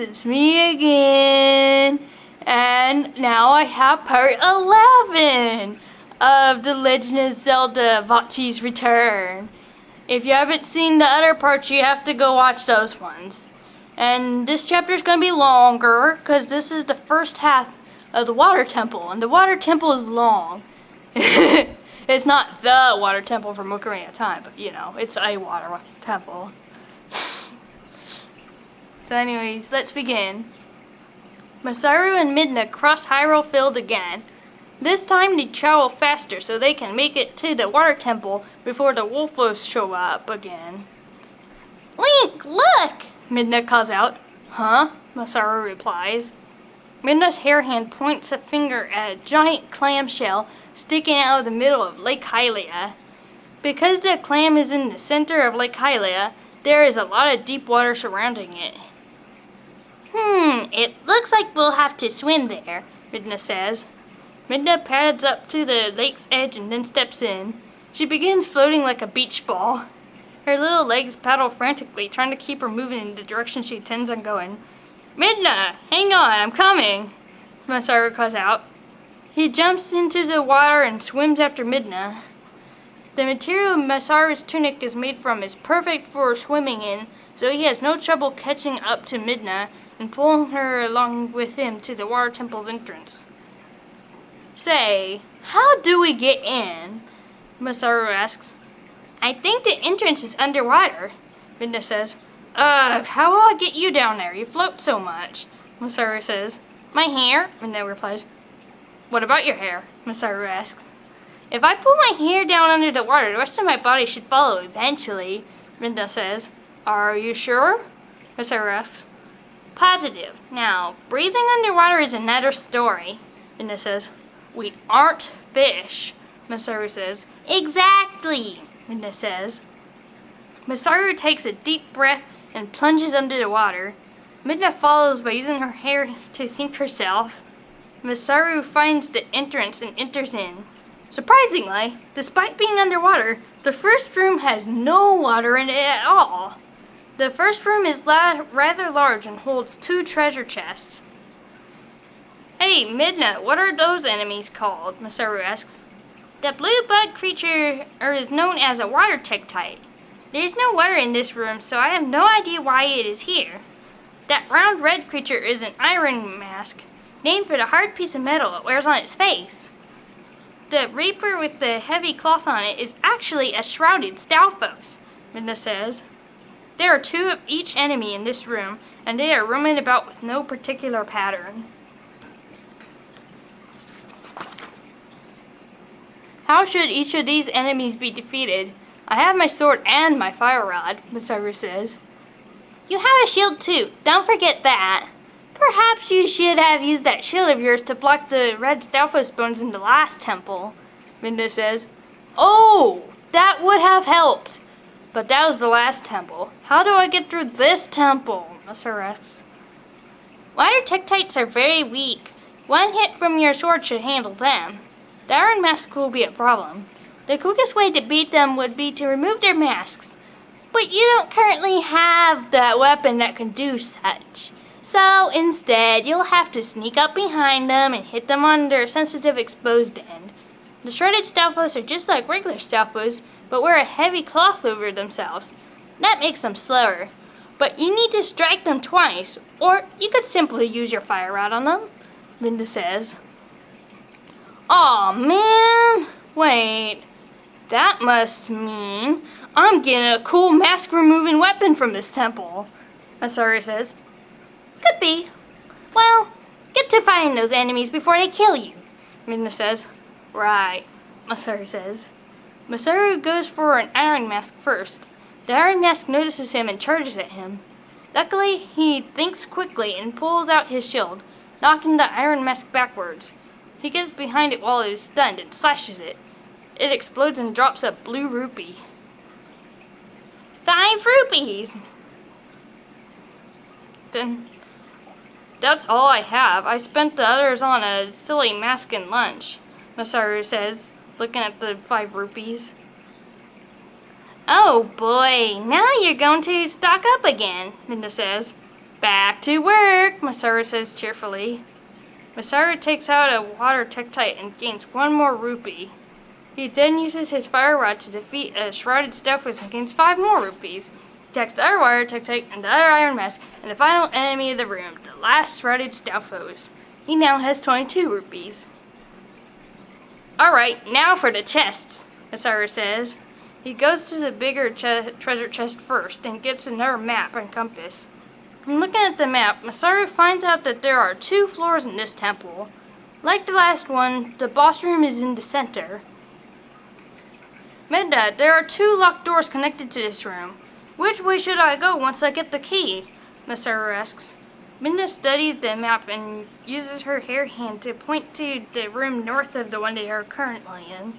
it's me again. And now I have part 11 of The Legend of Zelda Vaati's Return. If you haven't seen the other parts, you have to go watch those ones. And this chapter is going to be longer because this is the first half of the water temple. And the water temple is long. It's not the water temple from Ocarina of Time, but you know, it's a water temple. So anyways, let's begin. Masaru and Midna cross Hyrule Field again. This time they travel faster so they can make it to the water temple before the Wolfos show up again. Link, look! Midna calls out. Huh? Masaru replies. Midna's hair hand points a finger at a giant clamshell sticking out of the middle of Lake Hylia. Because the clam is in the center of Lake Hylia, there is a lot of deep water surrounding it. It looks like we'll have to swim there, Midna says. Midna pads up to the lake's edge and then steps in. She begins floating like a beach ball. Her little legs paddle frantically, trying to keep her moving in the direction she intends on going. Midna, hang on, I'm coming, Masaru calls out. He jumps into the water and swims after Midna. The material Masaru's tunic is made from is perfect for swimming in, so he has no trouble catching up to Midna and pulling her along with him to the water temple's entrance. Say, how do we get in? Masaru asks. I think the entrance is underwater, Midna says. Ugh, how will I get you down there? You float so much, Masaru says. My hair? Midna replies. What about your hair? Masaru asks. If I pull my hair down under the water, the rest of my body should follow eventually, Midna says. Are you sure? Masaru asks. Positive. Now, breathing underwater is another story, Midna says. We aren't fish, Masaru says. Exactly, Midna says. Masaru takes a deep breath and plunges under the water. Midna follows by using her hair to sink herself. Masaru finds the entrance and enters in. Surprisingly, despite being underwater, the first room has no water in it at all. The first room is rather large and holds 2 treasure chests. Hey, Midna, what are those enemies called? Masaru asks. The blue bug creature is known as a water tektite. There's no water in this room, so I have no idea why it is here. That round red creature is an iron mask, named for the hard piece of metal it wears on its face. The reaper with the heavy cloth on it is actually a shrouded Stalfos, Midna says. There are 2 of each enemy in this room, and they are roaming about with no particular pattern. How should each of these enemies be defeated? I have my sword and my fire rod, Masaru says. You have a shield too, don't forget that. Perhaps you should have used that shield of yours to block the red Stalfos bones in the last temple, Midna says. Oh, that would have helped. But that was the last temple. How do I get through this temple? Masaru asks. Water tektites are very weak. One hit from your sword should handle them. The iron mask will be a problem. The quickest way to beat them would be to remove their masks. But you don't currently have that weapon that can do such. So instead, you'll have to sneak up behind them and hit them on their sensitive exposed end. The shredded Stalfos are just like regular Stalfos, but wear a heavy cloth over themselves. That makes them slower. But you need to strike them twice, or you could simply use your fire rod on them, Midna says. Aw, man! Wait, that must mean I'm getting a cool mask-removing weapon from this temple, Masaru says. Could be. Well, get to fighting those enemies before they kill you, Midna says. Right, Masaru says. Masaru goes for an iron mask first. The iron mask notices him and charges at him. Luckily, he thinks quickly and pulls out his shield, knocking the iron mask backwards. He gets behind it while it is stunned and slashes it. It explodes and drops a blue rupee. 5 rupees! Then, that's all I have. I spent the others on a silly mask and lunch, Masaru says, looking at the 5 rupees. Oh boy, now you're going to stock up again, Midna says. Back to work, Masaru says cheerfully. Masaru takes out a water Tektite and gains 1 more rupee. He then uses his fire rod to defeat a shrouded Stalfos and gains 5 more rupees. He attacks the other water Tektite and the other iron mask and the final enemy of the room, the last shrouded Stalfos. He now has 22 rupees. Alright, now for the chests, Masaru says. He goes to the bigger treasure chest first and gets another map and compass. From looking at the map, Masaru finds out that there are 2 floors in this temple. Like the last one, the boss room is in the center. Midna, there are 2 locked doors connected to this room. Which way should I go once I get the key? Masaru asks. Midna studies the map and uses her hair hand to point to the room north of the one they are currently in.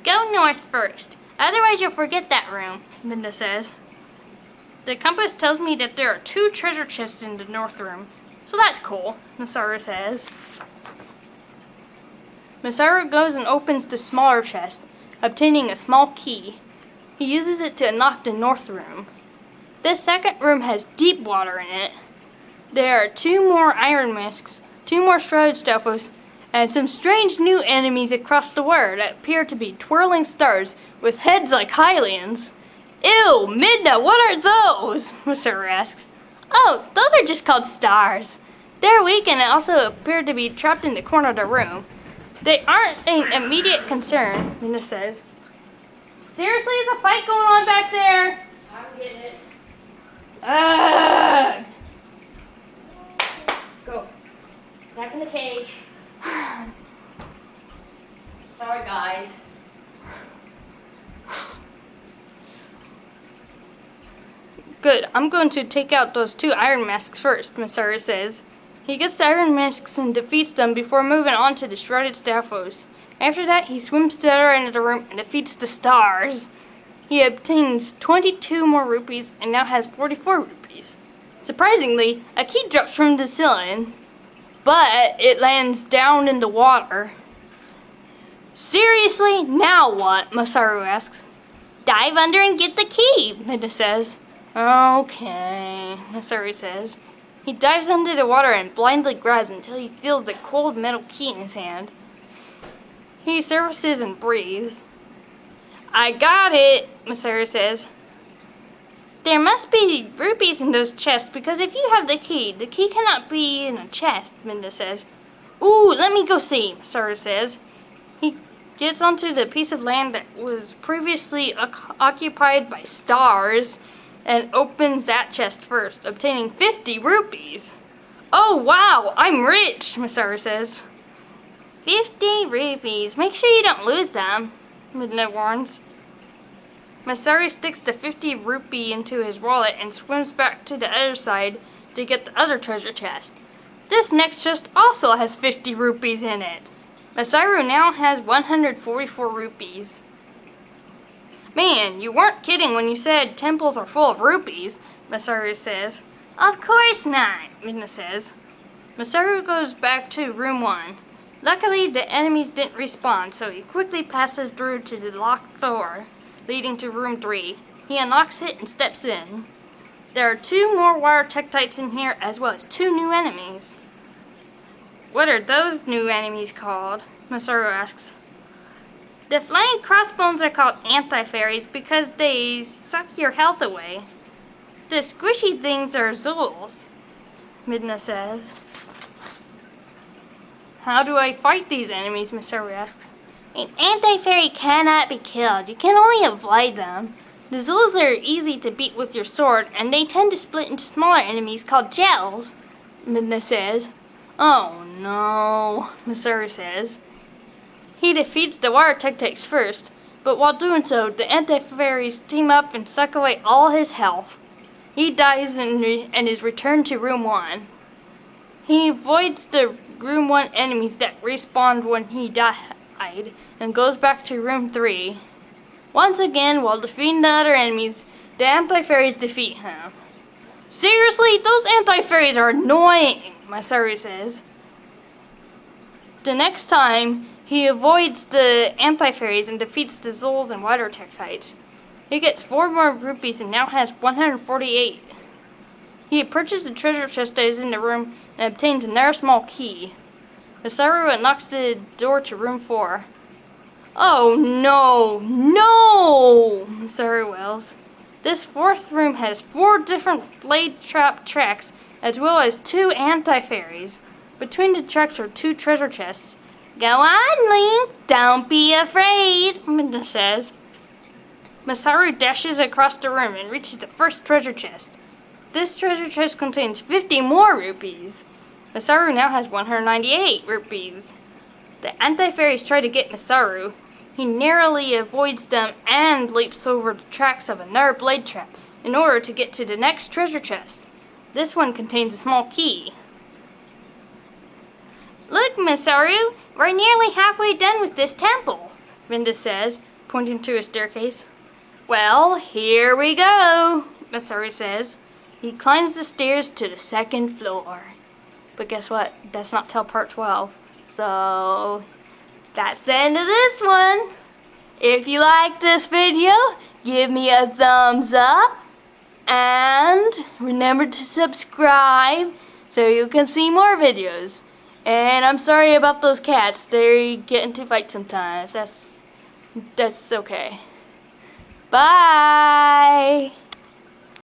Go north first, otherwise you'll forget that room, Midna says. The compass tells me that there are 2 treasure chests in the north room, so that's cool, Masaru says. Masaru goes and opens the smaller chest, obtaining a small key. He uses it to unlock the north room. This second room has deep water in it. There are 2 more iron masks, 2 more shrouded Stalfos, and some strange new enemies across the water that appear to be twirling stars with heads like Hylians. Ew, Midna, what are those? Masaru asks. Oh, those are just called stars. They're weak and also appear to be trapped in the corner of the room. They aren't an immediate concern, Midna says. Seriously, is a fight going on back there? I'm getting it. Ugh! Go. Back in the cage. Sorry, guys. Good, I'm going to take out those 2 iron masks first, Masaru says. He gets the iron masks and defeats them before moving on to the shrouded Stalfos. After that, he swims to the other end of the room and defeats the stars. He obtains 22 more rupees and now has 44 rupees. Surprisingly, a key drops from the ceiling, but it lands down in the water. Seriously? Now what? Masaru asks. Dive under and get the key, Midna says. Okay, Masaru says. He dives under the water and blindly grabs until he feels the cold metal key in his hand. He surfaces and breathes. I got it, Masaru says. There must be rupees in those chests because if you have the key cannot be in a chest, Midna says. Ooh, let me go see, Masaru says. He gets onto the piece of land that was previously occupied by stars and opens that chest first, obtaining 50 rupees. Oh wow, I'm rich, Masaru says. 50 rupees. Make sure you don't lose them, Midna warns. Masaru sticks the 50 rupee into his wallet and swims back to the other side to get the other treasure chest. This next chest also has 50 rupees in it. Masaru now has 144 rupees. Man, you weren't kidding when you said temples are full of rupees, Masaru says. Of course not, Midna says. Masaru goes back to room 1. Luckily, the enemies didn't respawn, so he quickly passes through to the locked door leading to room 3. He unlocks it and steps in. There are 2 more water Tektites in here, as well as 2 new enemies. What are those new enemies called? Masaru asks. The flying crossbones are called anti-fairies because they suck your health away. The squishy things are Zulls, Midna says. How do I fight these enemies? Masaru asks. An anti-fairy cannot be killed. You can only avoid them. The Zulls are easy to beat with your sword, and they tend to split into smaller enemies called gels, Midna says. Oh no, Masaru says. He defeats the water Tektites first, but while doing so, the anti-fairies team up and suck away all his health. He dies and is returned to room 1. He avoids the room 1 enemies that respawned when he died and goes back to room 3. Once again, while defeating the other enemies, the anti-fairies defeat him. Seriously, those anti-fairies are annoying, Masaru says. The next time, he avoids the anti-fairies and defeats the Zulls and water Tektites. He gets 4 more rupees and now has 148. He approaches the treasure chest that is in the room and obtains another small key. Masaru unlocks the door to room 4. Oh no, no! Masaru wails. This 4th room has 4 different blade trap tracks as well as 2 anti-fairies. Between the tracks are 2 treasure chests. Go on, Link, don't be afraid, Midna says. Masaru dashes across the room and reaches the first treasure chest. This treasure chest contains 50 more rupees. Masaru now has 198 rupees. The anti-fairies try to get Masaru. He narrowly avoids them and leaps over the tracks of another blade trap in order to get to the next treasure chest. This one contains a small key. Look, Masaru, we're nearly halfway done with this temple, Rinda says, pointing to a staircase. Well, here we go, Masaru says. He climbs the stairs to the 2nd floor. But guess what? That's not till part 12. So, that's the end of this one. If you like this video, give me a thumbs up. And remember to subscribe so you can see more videos. And I'm sorry about those cats. They get into fights sometimes. That's okay. Bye.